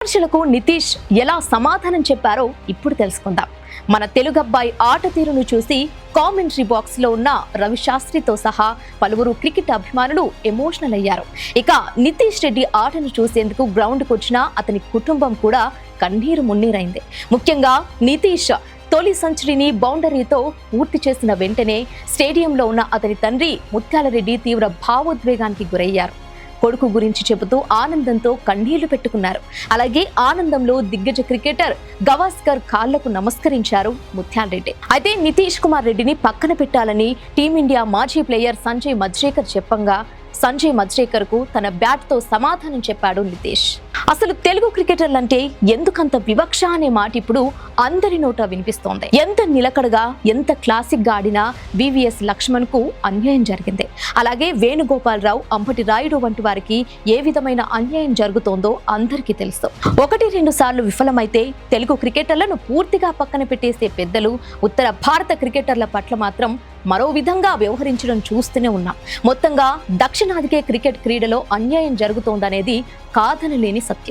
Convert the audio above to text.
విమర్శలకు నితీష్ ఎలా సమాధానం చెప్పారో ఇప్పుడు తెలుసుకుందాం. మన తెలుగు అబ్బాయి ఆట తీరును చూసి కామెంటరీ బాక్స్ లో ఉన్న రవి శాస్త్రితో సహా పలువురు క్రికెట్ అభిమానులు ఎమోషనల్ అయ్యారు. ఇక నితీష్ రెడ్డి ఆటను చూసేందుకు గ్రౌండ్కు వచ్చిన అతని కుటుంబం కూడా కన్నీరు మున్నీరైంది. ముఖ్యంగా నితీష్ తొలి సెంచరీని బౌండరీతో పూర్తి చేసిన వెంటనే స్టేడియంలో ఉన్న అతని తండ్రి ముత్యాలరెడ్డి తీవ్ర భావోద్వేగానికి గురయ్యారు. కొడుకు గురించి చెబుతూ ఆనందంతో కన్నీళ్లు పెట్టుకున్నారు. అలాగే ఆనందంలో దిగ్గజ క్రికెటర్ గవాస్కర్ కాళ్లకు నమస్కరించారు ముత్యాలరెడ్డి. అయితే నితీష్ కుమార్ రెడ్డిని పక్కన పెట్టాలని టీమిండియా మాజీ ప్లేయర్ సంజయ్ మజ్రేకర్ చెప్పంగా సంజయ్ మజ్రేకర్ కు తన బ్యాట్ తో సమాధానం చెప్పాడు నితీష్. అసలు తెలుగు క్రికెటర్లంటే ఎందుకంత వివక్ష అనే మాట ఇప్పుడు అందరి నోట వినిపిస్తోంది. ఎంత నిలకడగా ఎంత క్లాసిక్ గా ఆడినా వివిఎస్ లక్ష్మణ్ కు అన్యాయం జరిగింది. అలాగే వేణుగోపాలరావు, అంబటి రాయుడు వంటి వారికి ఏ విధమైన అన్యాయం జరుగుతోందో అందరికీ తెలుసు. 1-2 సార్లు విఫలమైతే తెలుగు క్రికెటర్లను పూర్తిగా పక్కన పెట్టేసే పెద్దలు ఉత్తర భారత క్రికెటర్ల పట్ల మాత్రం మరో విధంగా వ్యవహరించడం చూస్తూనే ఉన్నాం. మొత్తంగా దక్షిణాదికే క్రికెట్ క్రీడలో అన్యాయం జరుగుతోందనేది కాదనలేని సత్యం.